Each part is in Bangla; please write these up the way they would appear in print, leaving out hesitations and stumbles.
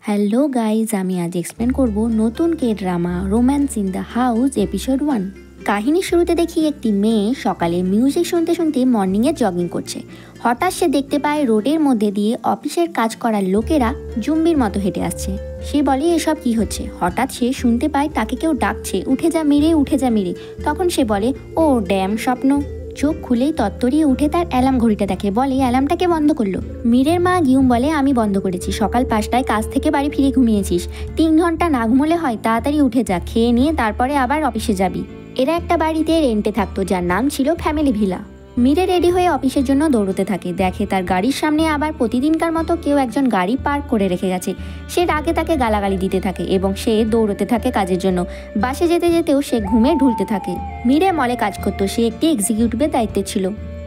হ্যালো গাইজ, আমি আজ এক্সপ্লেন করব নতুন K drama romance in the house episode 1। কাহিনীর শুরুতে দেখি একটি মেয়ে সকালে মিউজিক শুনতে শুনতে মর্নিংয়ে জগিং করছে। হঠাৎ সে দেখতে পায় রোডের মধ্যে দিয়ে অফিসের কাজ করার লোকেরা জুম্বির মতো হেঁটে আসছে। সে বলে এসব কি হচ্ছে। হঠাৎ সে শুনতে পায় তাকে কেউ ডাকছে, উঠে যা মিরে, উঠে যা মিরে। তখন সে বলে ও ড্যাম স্বপ্ন। চোখ খুলেই তত্তরিয়ে উঠে তার অ্যালার্ম ঘড়িটা দেখে, বলে অ্যালার্মটাকে বন্ধ করলো। মীরের মা গিউম বলে আমি বন্ধ করেছি, সকাল 5টায় কাজ থেকে বাড়ি ফিরে ঘুমিয়েছিস, 3 ঘন্টা না ঘুমোলে হয়, তাড়াতাড়ি উঠে যা, খেয়ে নিয়ে তারপরে আবার অফিসে যাবি। এরা একটা বাড়িতে রেন্টে থাকতো যার নাম ছিল ফ্যামিলি ভিলা। মীরে রেডি হয়ে অফিসের জন্য দৌড়তে থাকে, দেখে তার গাড়ির সামনে আবার প্রতিদিনকার মতো কেউ একজন গাড়ি পার্ক করে রেখে গেছে। সে রাগে তাকে গালাগালি দিতে থাকে এবং সে দৌড়তে থাকে কাজের জন্য। বাসে যেতে যেতেও সে ঘুমে ঢুলতে থাকে। মীরে মলে কাজ করতো, সে একটি এক্সিকিউটিভের দায়িত্বে ছিল।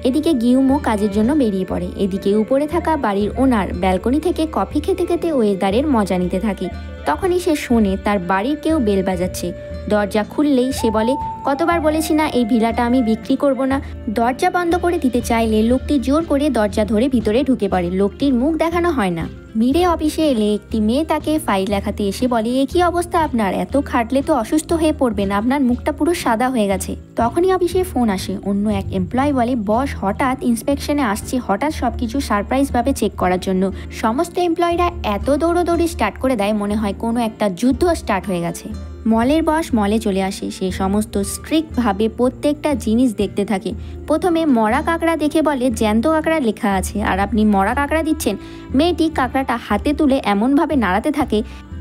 এদিকে গিউমও কাজের জন্য বেরিয়ে পড়ে। এদিকে উপরে থাকা বাড়ির ওনার ব্যালকনি থেকে কফি খেতে খেতে ওয়েদারের মজা নিতে থাকে। তখনই সে শোনে তার বাড়ির কেউ বেল বাজাচ্ছে। দরজা খুললেই সে বলে কতবার বলেছি না এই ভিলাটা আমি বিক্রি করব না। দরজা বন্ধ করে দিতে চাইলে লোকটি জোর করে দরজা ধরে ভিতরে ঢুকে পড়ে। লোকটির মুখ দেখানো হয় না। মীরে অফিসে এলে একটি মেয়ে তাকে ফাইল লেখাতে এসে বলে এ কি অবস্থা আপনার, এত খাটলে তো অসুস্থ হয়ে পড়বেন, আপনার মুখটা পুরো সাদা হয়ে গেছে। তখনই অফিসে ফোন আসে। অন্য এক এমপ্লয়ি বলে বস হঠাৎ ইন্সপেকশনে আসছে, হঠাৎ সবকিছু সারপ্রাইজ ভাবে চেক করার জন্য। সমস্ত এমপ্লয়িরা এত দৌড়োদৌড়ি স্টার্ট করে দেয় মনে হয় কোনো একটা যুদ্ধ স্টার্ট হয়ে গেছে। মলের বস মলে চলে আসে। সে সমস্ত স্ট্রিক্টভাবে প্রত্যেকটা জিনিস দেখতে থাকে। প্রথমে মরা কাঁকড়া দেখে বলে জ্যান্ত কাঁকড়া লেখা আছে আর আপনি মরা কাঁকড়া দিচ্ছেন। মেয়েটি কাঁকড়াটা হাতে তুলে এমনভাবে নাড়াতে থাকে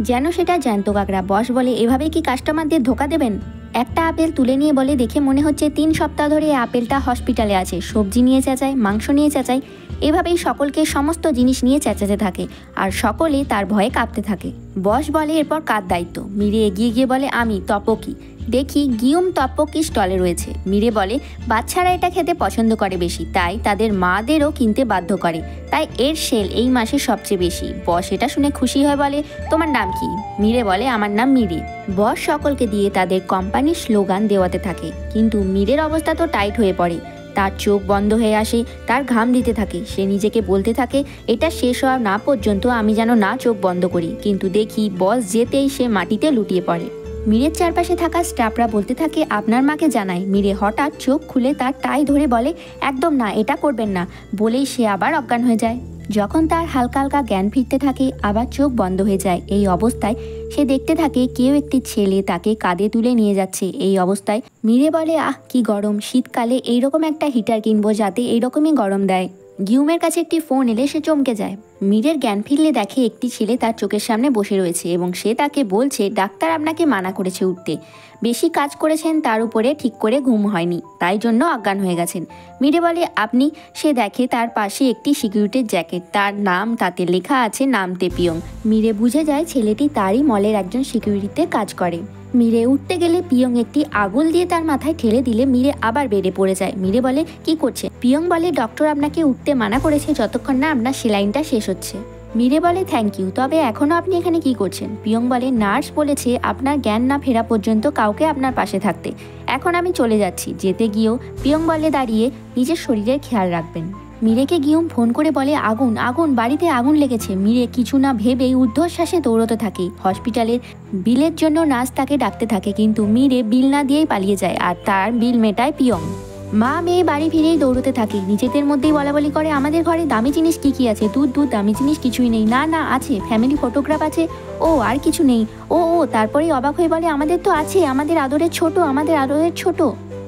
যেন সেটা জ্যান্ত কাঁকড়া। বস বলে এভাবে কি কাস্টমারদের ধোকা দেবেন। একটা আপেল তুলে নিয়ে বলে দেখে মনে হচ্ছে 3 সপ্তাহ ধরে এই আপেলটা হসপিটালে আছে। সবজি নিয়ে চেঁচায়, মাংস নিয়ে চেঁচায়, এভাবেই সকলকে সমস্ত জিনিস নিয়ে চেঁচাতে থাকে আর সকলে তার ভয়ে কাঁপতে থাকে। বস বলে এরপর কার দায়িত্ব। মীরে এগিয়ে গিয়ে বলে আমি তপকি। দেখি গিউম তপকি স্টলে রয়েছে। মীরে বলে বাচ্চারা এটা খেতে পছন্দ করে বেশি, তাই তাদের মাদেরও কিনতে বাধ্য করে, তাই এর সেল এই মাসে সবচেয়ে বেশি। বস এটা শুনে খুশি হয়, বলে তোমার নাম কি। মীরে বলে আমার নাম মীরে। বস সকলকে দিয়ে তাদের কোম্পানির স্লোগান দেওয়াতে থাকে, কিন্তু মীরের অবস্থা তো টাইট হয়ে পড়ে। তার চোখ বন্ধ হয়ে আসে, তার ঘাম দিতে থাকে। সে নিজেকে বলতে থাকে এটা শেষ হওয়া না পর্যন্ত আমি যেন না চোখ বন্ধ করি। কিন্তু দেখি বস যেতেই সে মাটিতে লুটিয়ে পড়ে। মীরের চারপাশে থাকা স্টাফরা বলতে থাকে আপনার মাকে জানায়। মীরে হঠাৎ চোখ খুলে তার টাই ধরে বলে একদম না, এটা করবেন না, বলেই সে আবার অজ্ঞান হয়ে যায়। যখন তার হালকা হালকা জ্ঞান ফিরতে থাকে আবার চোখ বন্ধ হয়ে যায়। এই অবস্থায় সে দেখতে থাকে কেউ একটি ছেলে তাকে কাঁধে তুলে নিয়ে যাচ্ছে। এই অবস্থায় মীরে বলে আহ কি গরম, শীতকালে এইরকম একটা হিটার কিনবো যাতে এইরকমই গরম দেয়। গিউমের কাছে একটি ফোন এলে সে চমকে যায়। মীরের জ্ঞান ফিরলে দেখে একটি ছেলে তার চোখের সামনে বসে রয়েছে এবং সে তাকে বলছে ডাক্তার আপনাকে মানা করেছে উঠতে, বেশি কাজ করেছেন, তার উপরে ঠিক করে ঘুম হয়নি, তাই জন্য অজ্ঞান হয়ে গেছেন। মীরে বলে আপনি। সে দেখে তার পাশে একটি সিকিউরিটির জ্যাকেট, তার নাম তাতে লেখা আছে নাম তেপিয়ং। মীরে বুঝে যায় ছেলেটি তারই মলের একজন সিকিউরিটিতে কাজ করে। মীরে উঠতে গেলে পিয়ং একটি আগুল দিয়ে তার মাথায় ঠেলে দিলে মীরে আবার বেড়ে পড়ে যায়। মীরে বলে কি করছে। পিয়ং বলে ডক্টর আপনাকে উঠতে মানা করেছে যতক্ষণ না আপনার সেলাইনটা শেষ হচ্ছে। মীরে বলে থ্যাংক ইউ, তবে এখনও আপনি এখানে কি করছেন। পিয়ং বলে নার্স বলেছে আপনার জ্ঞান না ফেরা পর্যন্ত কাউকে আপনার পাশে থাকতে, এখন আমি চলে যাচ্ছি। যেতে গিয়েও পিয়ং বলে দাঁড়িয়ে নিজের শরীরের খেয়াল রাখবেন। মীরেকে গিউম ফোন করে বলে আগুন আগুন, বাড়িতে আগুন লেগেছে। মীরে কিছু না ভেবেই ঊর্ধ্বশ্বাসে দৌড়তে থাকে। হসপিটালের বিলের জন্য নার্স তাকে ডাকতে থাকে, কিন্তু মীরে বিল না দিয়েই পালিয়ে যায় আর তার বিল মেটায় পিয়ং। মা মেয়ে বাড়ি ফিরেই দৌড়তে থাকে, নিজেদের মধ্যেই বলাবলি করে আমাদের ঘরে দামি জিনিস কি কি আছে। দুধ দামি জিনিস কিছুই নেই। না না আছে, ফ্যামিলি ফটোগ্রাফ আছে। ও আর কিছু নেই। ও তারপরেই অবাক হয়ে বলে আমাদের তো আছে, আমাদের আদরের ছোট, আমাদের আদরের ছোট।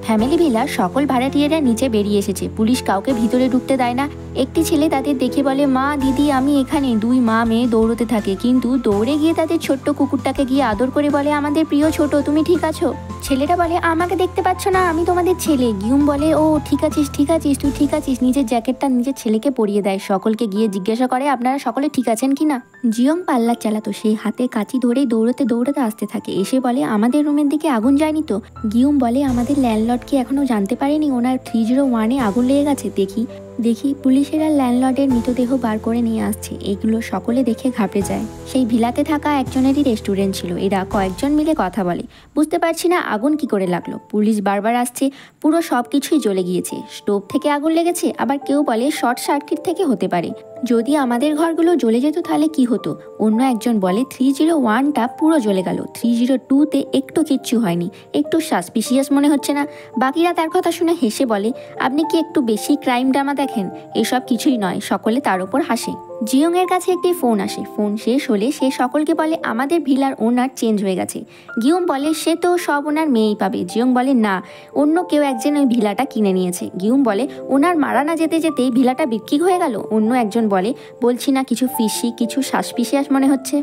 ফ্যামিলি ভিলার সকল ভাড়াটিয়ারা নিচে বেরিয়ে এসেছে। পুলিশ কাউকে ভিতরে ঢুকতে দেয় না। একটি ছেলে তাদের দেখে বলে মা দিদি আমি এখানে। 2 মা মেয়ে দৌড়তে থাকে, কিন্তু দৌড়ে গিয়ে তাদের ছোট্ট কুকুরটাকে গিয়ে আদর করে বলে আমাদের প্রিয় ছোট, তুমি ঠিক আছো। ছেলেটা বলে আমাকে দেখতে পাচ্ছ না, আমি তোমাদের ছেলে। গিউম বলে ও ঠিক আছিস তুই ঠিক আছিস। নিজের জ্যাকেটটা নিজের ছেলেকে পরিয়ে দেয়। সকলকে গিয়ে জিজ্ঞাসা করে আপনারা সকলে ঠিক আছেন কিনা। জিয়ং পাল্লার চালাতো, সেই হাতে কাঁচি ধরেই দৌড়তে আসতে থাকে। এসে বলে আমাদের রুমের দিকে আগুন যায়নি তো। গিউম বলে আমাদের ল্যান্ডলর্ড কি এখনো জানতে পারেনি ওনার 301-এ আগুন লেগে গেছে। দেখি দেখি পুলিশেরা ল্যান্ডলর্ডের মৃতদেহ বার করে নিয়ে আসছে। এগুলো সকলে দেখে ঘাবড়ে যায়। সেই ভিলাতে থাকা একজনেরই রেস্টুরেন্ট ছিল। এরা কয়েকজন মিলে কথা বলে। বুঝতে পারছি না আগুন কি করে লাগলো। পুলিশ বারবার আসছে, পুরো সব কিছুই জ্বলে গিয়েছে। স্টোভ থেকে আগুন লেগেছে, আবার কেউ বলে শর্ট সার্কিট থেকে হতে পারে। যদি আমাদের ঘরগুলো জ্বলে যেত তাহলে কি হতো? অন্য একজন বলে 301টা পুরো জ্বলে গেল, 302তে একটু কিচ্ছু হয়নি। একটু সাসপিশিয়াস মনে হচ্ছে না? বাকিরা তার কথা শুনে হেসে বলে, আপনি কি একটু বেশি ক্রাইম ড্রামা দেখেন? এসব কিছুই নয়। সকলে তার উপর হাসে। জিয়ং এর কাছে একটি ফোন আসে। ফোন শেষ হলে সে সকলকে বলে আমাদের ভিলার ওনার চেঞ্জ হয়ে গেছে। গিয়ং বলে সে তো সব ওনার মেয়েই পাবে। জিয়ং বলে না, অন্য কেউ একজন ওই ভিলাটা কিনে নিয়েছে। গিয়ং বলে ওনার মারা না যেতে যেতেই ভিলাটা বিক্রি হয়ে গেল। অন্য একজন বলে বলছি না কিছু ফিশি, কিছু সাসপিশিয়াস মনে হচ্ছে।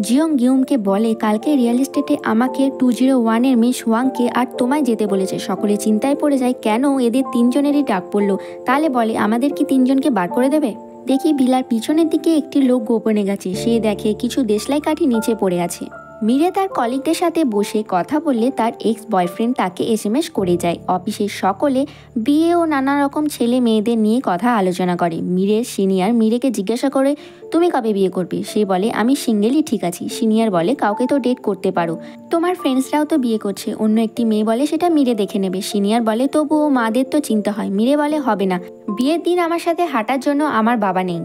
জিয়ং গিয়ংকে বলে কালকে রিয়েল এস্টেটে আমাকে 201-এর মিস ওয়াংকে আর তোমায় যেতে বলেছে। সকলে চিন্তায় পড়ে যায়, কেন এদের তিনজনেরই ডাক পড়লো? তাহলে বলে আমাদের কি তিনজনকে বার করে দেবে? দেখি ভিলার পিছনের দিকে একটি লোক গোপনে গেছে। সে দেখে কিছু দেশলাই কাঠি নিচে পড়ে আছে। মিরে তার কলিগদের সাথে বসে কথা বললে তার এক্স বয়ফ্রেন্ড তাকে SMS করে যায়। অফিসের সকলে বিয়ে ও নানা রকম ছেলে মেয়েদের নিয়ে কথা আলোচনা করে। মিরের সিনিয়র মিরেকে জিজ্ঞাসা করে তুমি কবে বিয়ে করবে? সে বলে আমি সিঙ্গেলই ঠিক আছি। সিনিয়র বলে কাউকে তো ডেট করতে পারো, তোমার ফ্রেন্ডসরাও তো বিয়ে করছে। অন্য একটি মেয়ে বলে সেটা মিরে দেখে নেবে। সিনিয়র বলে তবুও মাদের তো চিন্তা হয়। মিরে বলে হবে না, বিয়ের দিন আমার সাথে হাঁটার জন্য আমার বাবা নেই।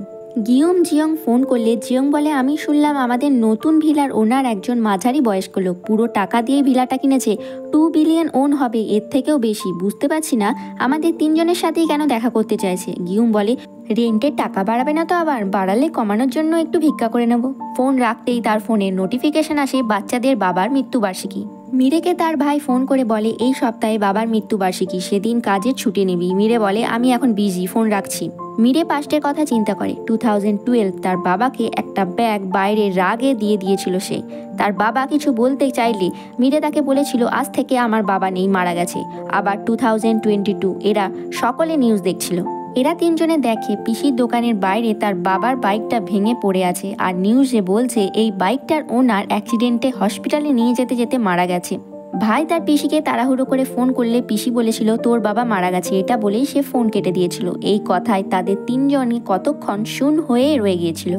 জিয়ং ফোন করলে জিয়ং বলে আমি শুনলাম আমাদের নতুন ভিলার ওনার একজন মাঝারি বয়স্ক লোক পুরো টাকা দিয়ে ভিলাটা কিনেছে। 2 বিলিয়ন ওন হবে, এর থেকেও বেশি। বুঝতে পারছি না আমাদের তিনজনের সাথেই কেন দেখা করতে চাইছে। জিয়ং বলে রেন্টের টাকা বাড়াবে না তো? আবার বাড়ালে কমানোর জন্য একটু ভিক্ষা করে নেব। ফোন রাখতেই তার ফোনে নোটিফিকেশন আসে বাচ্চাদের বাবার মৃত্যুবার্ষিকী। মিরেকে তার ভাই ফোন করে বলে এই সপ্তাহে বাবার মৃত্যুবার্ষিকী, সেদিন কাজের ছুটি নিবি। মিরে বলে আমি এখন বিজি, ফোন রাখছি। মিরে পাস্টের কথা চিন্তা করে। 2012 তার বাবাকে একটা ব্যাগ বাইরে রাগে দিয়ে দিয়েছিল সে। তার বাবা কিছু বলতে চাইলে মিরে তাকে বলেছিল আজ থেকে আমার বাবা নেই, মারা গেছে। আবার 2022 এরা সকলে নিউজ দেখছিল। এরা তিনজনে দেখে পিসির দোকানের বাইরে তার বাবার বাইকটা ভেঙে পড়ে আছে, আর নিউজে বলছে এই বাইকটার ওনার অ্যাক্সিডেন্টে হসপিটালে নিয়ে যেতে যেতে মারা গেছে। ভাই তার পিসিকে তাড়াহুড়ো করে ফোন করলে পিসি বলেছিল তোর বাবা মারা গেছে, এটা বলেই সে ফোন কেটে দিয়েছিল। এই কথায় তাদের তিনজনই কতক্ষণ শূন হয়ে রয়ে গিয়েছিল।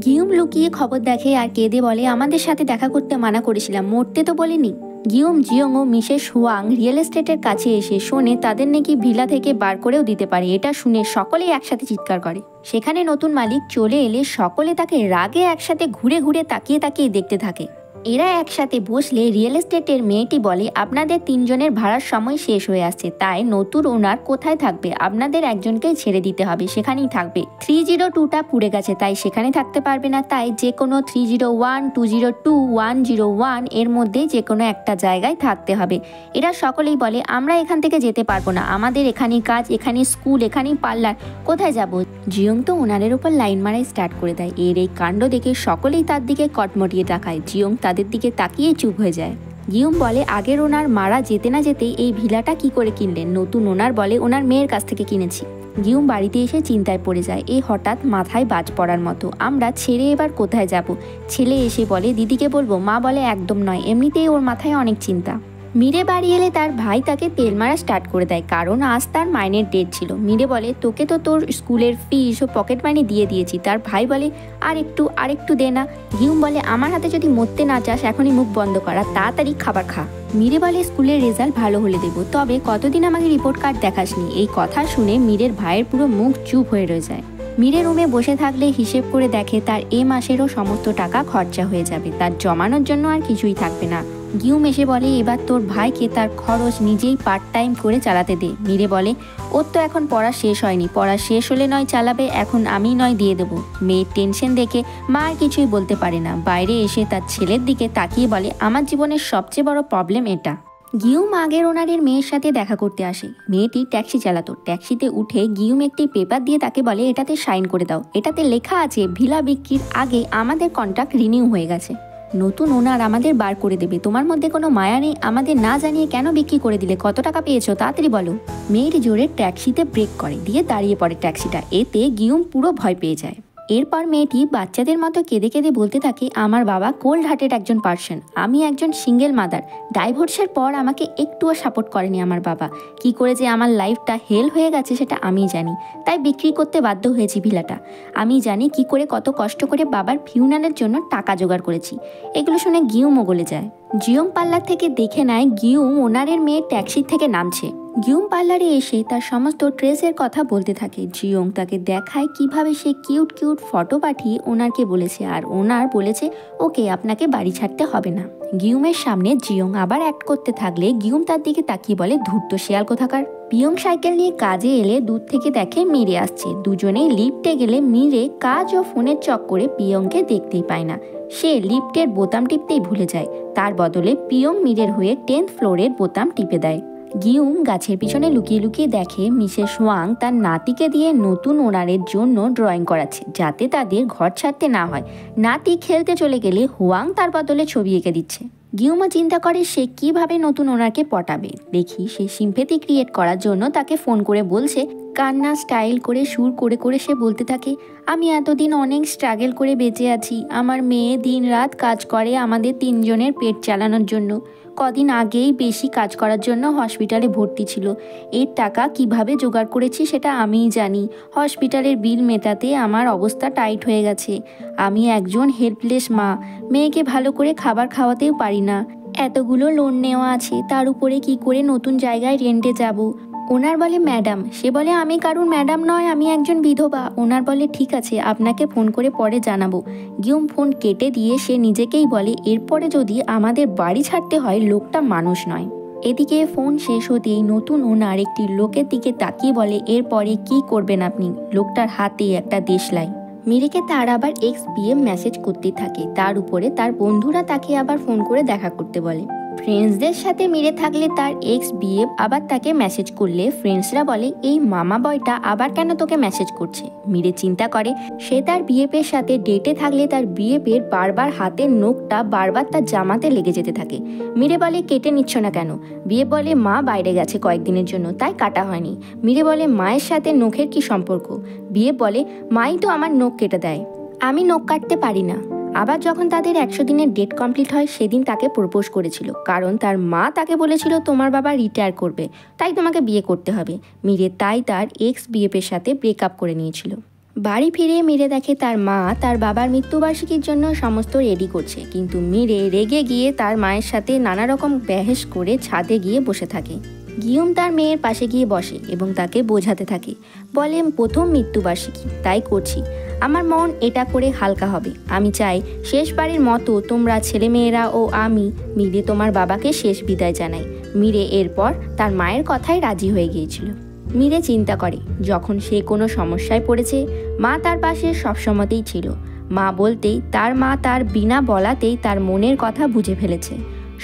গিয়ুম লুকিয়ে খবর দেখে আর কেঁদে বলে আমাদের সাথে দেখা করতে মানা করেছিলাম, মরতে তো বলিনি। জিয়ং ও মিসেস হুয়াং রিয়েল এস্টেটের কাছে এসে শোনে তাদের নাকি ভিলা থেকে বার করেও দিতে পারে। এটা শুনে সকলেই একসাথে চিৎকার করে। সেখানে নতুন মালিক চলে এলে সকলে তাকে রাগে একসাথে ঘুরে ঘুরে তাকিয়ে তাকিয়ে দেখতে থাকে। এরা একসাথে বসলে রিয়েল এস্টেটের মেয়েটি বলে আপনাদের তিনজনের ভাড়ার সময় শেষ হয়ে আসছে, তাই নতুন ওনার কোথায় থাকবে? আপনাদের একজনকেই ছেড়ে দিতে হবে, সেখানেই থাকবে। 302টা পুড়ে গেছে, তাই সেখানে থাকতে পারবে না। তাই যে কোনো 301, 202, 101 এর মধ্যে যে কোনো একটা জায়গায় থাকতে হবে। এরা সকলেই বলে আমরা এখান থেকে যেতে পারবো না, আমাদের এখানেই কাজ, এখানেই স্কুল, এখানেই পার্লার, কোথায় যাব? জিয়ং তো ওনারের উপর লাইন মারাই স্টার্ট করে দেয়। এর এই কাণ্ড দেখে সকলেই তার দিকে কটমটিয়ে তাকায়। জিয়ং তাদের দিকে তাকিয়ে চুপ হয়ে যায়। গিয়ুম বলে আগের ওনার মারা যেতে না যেতেই এই ভিলাটা কি করে কিনলেন? নতুন ওনার বলে ওনার মেয়ের কাছ থেকে কিনেছি। গিয়ুম বাড়িতে এসে চিন্তায় পড়ে যায়। এই হঠাৎ মাথায় বাজ পড়ার মতো, আমরা ছেড়ে এবার কোথায় যাব? ছেলে এসে বলে দিদিকে বলবো, মা বলে একদম নয়, এমনিতেই ওর মাথায় অনেক চিন্তা। মিরে বাড়ি এলে তার ভাই তাকে তেল মারা স্টার্ট করে দেয়, কারণ আজ তার মাইনের ডেট ছিল। মিরে বলে তোকে তো তোর স্কুলের ফিস ও পকেট মানি দিয়ে দিয়েছি। তার ভাই বলে আর একটু দে না। গিয়ুম বলে আমার হাতে যদি মরতে না চাস এখনই মুখ বন্ধ করা, তাড়াতাড়ি খাবার খা। মিরে বলে স্কুলের রেজাল্ট ভালো হলে দেবো, তবে কতদিন আমাকে রিপোর্ট কার্ড দেখাসনি। এই কথা শুনে মিরের ভাইয়ের পুরো মুখ চুপ হয়ে রয়ে যায়। মিরে রুমে বসে থাকলে হিসেব করে দেখে তার এ মাসেরও সমস্ত টাকা খরচা হয়ে যাবে, তার জমানোর জন্য আর কিছুই থাকবে না। গিয়ুম এসে বলে এবার তোর ভাইকে তার খরচ নিজেই পার্ট টাইম করে চালাতে দে। মিরে বলে ওর তো এখন পড়া শেষ হয়নি, পড়া শেষ হলে নয় চালাবে, এখন আমি নয় দিয়ে দেবো। মেয়ের টেনশন দেখে মা আর কিছুই বলতে পারে না। বাইরে এসে তার ছেলের দিকে তাকিয়ে বলে আমার জীবনের সবচেয়ে বড় প্রবলেম এটা। গিয়ুম আগের ওনারের মেয়ের সাথে দেখা করতে আসে। মেয়েটি ট্যাক্সি চালাতো। ট্যাক্সিতে উঠে গিয়ুম একটি পেপার দিয়ে তাকে বলে এটাতে সাইন করে দাও, এটাতে লেখা আছে ভিলা বিক্রির আগে আমাদের কন্ট্রাক্ট রিনিউ হয়ে গেছে, নতুন ওনার আমাদের বার করে দেবে। তোমার মধ্যে কোনো মায়া নেই? আমাদের না জানিয়ে কেন বিক্রি করে দিলে? কত টাকা পেয়েছো তাড়াতাড়ি বলো। মেয়েটি জোরে ট্যাক্সিতে ব্রেক করে দিয়ে দাঁড়িয়ে পড়ে ট্যাক্সিটা। এতে গিয়ুম পুরো ভয় পেয়ে যায়। এরপর মেয়েটি বাচ্চাদের মতো কেঁদে কেঁদে বলতে থাকে, আমার বাবা কোল্ড হার্টেড একজন পার্সন, আমি একজন সিঙ্গেল মাদার, ডাইভোর্সের পর আমাকে একটুও সাপোর্ট করেনি আমার বাবা, কি করে যে আমার লাইফটা হেল হয়ে গেছে সেটা আমি জানি, তাই বিক্রি করতে বাধ্য হয়েছি ভিলাটা। আমি জানি কি করে কত কষ্ট করে বাবার ফিউনারের জন্য টাকা জোগাড় করেছি। এগুলো শুনে গিউমও গলে যায়। জিয়ং পার্লার থেকে দেখে নেয় গিউম ওনারের মেয়ে ট্যাক্সি থেকে নামছে। গিউম পার্লারে এসে তার সমস্ত ট্রেসের কথা বলতে থাকে। জিয়ং তাকে দেখায় কিভাবে সে কিউট কিউট ফটো পাঠিয়ে ওনারকে বলেছে, আর ওনার বলেছে ওকে আপনাকে বাড়ি ছাড়তে হবে না। গিউমের সামনে জিয়ং আবার অ্যাক্ট করতে থাকলে গিউম তার দিকে তাকিয়ে বলে, ধূর্ত শিয়াল কোথাকার। পিয়ং সাইকেল নিয়ে কাজে এলে দূর থেকে দেখে মিরে আসছে। দুজনেই লিফটে গেলে মিরে কাজ ও ফোনের চক্করে পিয়ংকে দেখতেই পায় না। সে লিফটের বোতাম টিপতেই ভুলে যায়। তার বদলে পিয়ং মিরের হয়ে 10th ফ্লোরের বোতাম টিপে দেয়। গিউম গাছের পিছনে লুকিয়ে লুকিয়ে দেখে মিসেস ওয়াং তার নাতিকে দিয়ে নতুন ওনারের জন্য ড্রয়িং করাচ্ছে, যাতে তাদের ঘর ছাড়তে না হয়। নাতি খেলতে চলে গেলে হুয়াং তার বদলে ছবি এঁকে দিচ্ছে। গিউমও চিন্তা করে সে কিভাবে নতুন ওনারকে পটাবে। দেখি সে সিম্প্যাথি ক্রিয়েট করার জন্য তাকে ফোন করে বলছে। কান্না স্টাইল করে সুর করে করে সে বলতে থাকে, আমি এতদিন অনেক স্ট্রাগল করে বেঁচে আছি। আমার মেয়ে দিন রাত কাজ করে আমাদের 3 জনের পেট চালানোর জন্য। কদিন আগেই বেশি কাজ করার জন্য হসপিটালে ভর্তি ছিল। এর টাকা কিভাবে জোগাড় করেছি সেটা আমিই জানি। হসপিটালের বিল মেটাতে আমার অবস্থা টাইট হয়ে গেছে। আমি একজন হেল্পলেস মা, মেয়েকে ভালো করে খাবার খাওয়াতেও পারি না। এতগুলো লোন নেওয়া আছে, তার উপরে কি করে নতুন জায়গায় রেন্টে যাব। ওনার বলে ম্যাডাম, সে বলে আমি কারুর ম্যাডাম নয়, আমি একজন বিধবা। ওনার বলে ঠিক আছে, আপনাকে ফোন করে পরে জানাবো। গিউম ফোন কেটে দিয়ে সে নিজেকেই বলে, এরপরে যদি আমাদের বাড়ি ছাড়তে হয় লোকটা মানুষ নয়। এদিকে ফোন শেষ হতেই নতুন ওনার একটি লোকের দিকে তাকিয়ে বলে, এরপরে কি করবেন আপনি। লোকটার হাতে একটা দেশলাই। মিরেকে তার আবার এক্স বিএম মেসেজ করতে থাকে। তার উপরে তার বন্ধুরা তাকে আবার ফোন করে দেখা করতে বলে। ফ্রেন্ডসদের সাথে মিরে থাকলে তার এক্স বিএফ আবার তাকে মেসেজ করলে ফ্রেন্ডসরা বলে, এই মামা বয়টা আবার কেন তোকে মেসেজ করছে। মিরে চিন্তা করে সে তার বিএফের সাথে ডেটে থাকলে তার বিএফের বারবার হাতের নখটা বারবার তার জামাতে লেগে যেতে থাকে। মিরে বলে, কেটে নিচ্ছ না কেন। বিএফ বলে, মা বাইরে গেছে কয়েকদিনের জন্য, তাই কাটা হয়নি। মিরে বলে, মায়ের সাথে নখের কি সম্পর্ক। বিএফ বলে, মাই তো আমার নখ কেটে দেয়, আমি নখ কাটতে পারি না। আবার যখন তাদের 100 দিনের ডেট কমপ্লিট হয় সেদিন তাকে প্রপোজ করেছিল, কারণ তার মা তাকে বলেছিল তোমার বাবা রিটায়ার করবে, তাই তোমাকে বিয়ে করতে হবে। মিরে তাই তার এক্স বিএফের সাথে ব্রেকআপ করে নিয়েছিল। বাড়ি ফিরে মিরে দেখে তার মা তার বাবার মৃত্যুবার্ষিকীর জন্য সমস্ত রেডি করছে, কিন্তু মিরে রেগে গিয়ে তার মায়ের সাথে নানা রকম বহস করে ছাদে গিয়ে বসে থাকে। গিউম তার মেয়ের পাশে গিয়ে বসে এবং তাকে বোঝাতে থাকে, বলে প্রথম মৃত্যুবার্ষিকী তাই করছি, আমার মন এটা করে হালকা হবে। আমি চাই শেষবারের মতো তোমরা ছেলেমেয়েরা ও আমি মিলে তোমার বাবাকে শেষ বিদায় জানাই। মিরে এরপর তার মায়ের কথায় রাজি হয়ে গিয়েছিল। মিরে চিন্তা করে যখন সে কোনো সমস্যায় পড়েছে মা তার পাশে সবসময়তেই ছিল। মা বলতেই তার মা তার বিনা বলাতেই তার মনের কথা বুঝে ফেলেছে,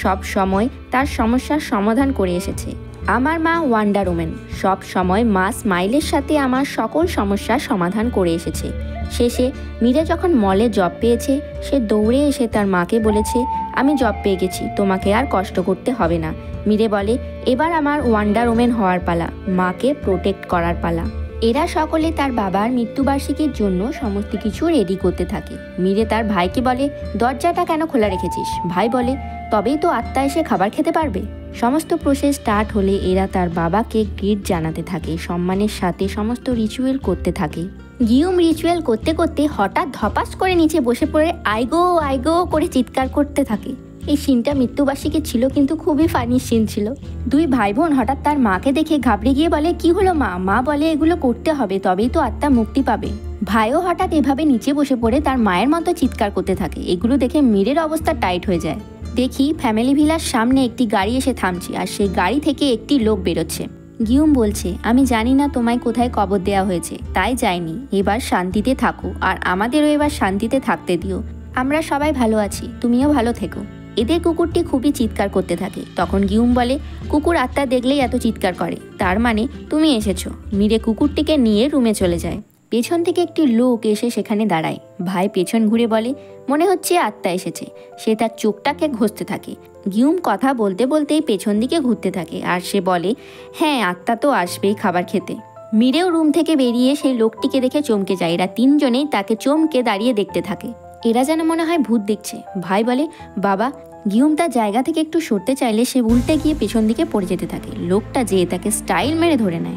সব সময় তার সমস্যার সমাধান করে এসেছে। আমার মা ওয়ান্ডার ওম্যান, সব সময় মা স্মাইলের সাথে আমার সকল সমস্যার সমাধান করে এসেছে। শেষে মিরে যখন মলে জব পেয়েছে সে দৌড়ে এসে তার মাকে বলেছে, আমি জব পেয়ে গেছি, তোমাকে আর কষ্ট করতে হবে না। মিরে বলে, এবার আমার ওয়ান্ডার ওম্যান হওয়ার পালা, মাকে প্রোটেক্ট করার পালা। এরা সকলে তার বাবার মৃত্যুবার্ষিকীর জন্য সমস্ত কিছু রেডি করতে থাকে। মিরে তার ভাইকে বলে, দরজাটা কেন খোলা রেখেছিস। ভাই বলে, তবেই তো আত্মা এসে খাবার খেতে পারবে। সমস্ত প্রসেস স্টার্ট হলে এরা তার বাবাকে গ্রিট জানাতে থাকে, সম্মানের সাথে সমস্ত রিচুয়াল করতে থাকে। গিউম রিচুয়াল করতে করতে হঠাৎ ধপাস করে নিচে বসে পড়ে আইগো করে চিৎকার করতে থাকে। এই সিনটা মৃত্যুবার্ষিকী ছিল, কিন্তু খুবই ফানি সিন ছিল। দুই ভাই বোন হঠাৎ তার মাকে দেখে ঘাবড়ে গিয়ে বলে, কি হলো মা। মা বলে, এগুলো করতে হবে, তবেই তো আত্মা মুক্তি পাবে। ভাইও হঠাৎ এভাবে নিচে বসে পড়ে তার মায়ের মতো চিৎকার করতে থাকে। এগুলো দেখে মিরের অবস্থা টাইট হয়ে যায়। দেখি ফ্যামিলি ভিলার সামনে একটি গাড়ি এসে থামছে, আর সেই গাড়ি থেকে একটি লোক বেরোচ্ছে। গিউম বলছে, আমি জানি না তোমায় কোথায় কবর দেওয়া হয়েছে, তাই যাইনি। এবার শান্তিতে থাকো, আর আমাদেরও এবার শান্তিতে থাকতে দিও। আমরা সবাই ভালো আছি, তুমিও ভালো থেকো। এদের কুকুরটি খুবই চিৎকার করতে থাকে। তখন গিউম বলে, কুকুর আত্মা দেখলেই এত চিৎকার করে, তার মানে তুমি এসেছো। মিরে কুকুরটিকে নিয়ে রুমে চলে যায়। পেছন থেকে একটি লোক এসে সেখানে দাঁড়ায়। ভাই পেছন ঘুরে বলে, মনে হচ্ছে আত্মা এসেছে। সে তার চোখটাকে ঘষতে থাকে। গিউম কথা বলতে বলতেই পেছন দিকে ঘুরতে থাকে, আর সে বলে, হ্যাঁ আত্মা তো আসবেই খাবার খেতে। মিরেও রুম থেকে বেরিয়ে সেই লোকটিকে দেখে চমকে যায়। এরা তিনজনেই তাকে চমকে দাঁড়িয়ে দেখতে থাকে। এরা যেন মনে হয় ভূত দেখছে। ভাই বলে, বাবা। গিউম তার জায়গা থেকে একটু সরতে চাইলে সে উল্টে গিয়ে পেছন দিকে পড়ে যেতে থাকে। লোকটা যেয়ে তাকে স্টাইল মেরে ধরে নেয়।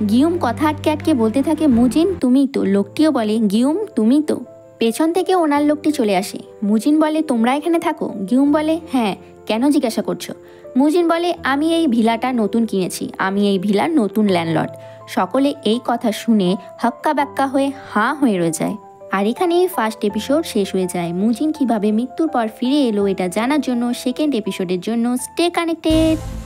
গিউম কথা আটকে আটকে বলতে থাকে, মুজিন তুমিই তো। লোকটিও বলে, গিউম তুমি তো। পেছন থেকে ওনার লোকটি চলে আসে। মুজিন বলে, তোমরা এখানে থাকো? গিউম বলে, হ্যাঁ। কেন জিজ্ঞাসা করছো? মুজিন বলে, আমি এই ভিলাটা নতুন কিনেছি, আমি এই ভিলার নতুন ল্যান্ডলর্ড। সকলে এই কথা শুনে হাক্কা বাক্কা হয়ে হাঁ হয়ে রয়ে যায়। আর এখানেই ফার্স্ট এপিসোড শেষ হয়ে যায়। মুজিন কিভাবে মৃত্যুর পর ফিরে এলো এটা জানার জন্য সেকেন্ড এপিসোডের জন্য স্টে কানেক্টেড।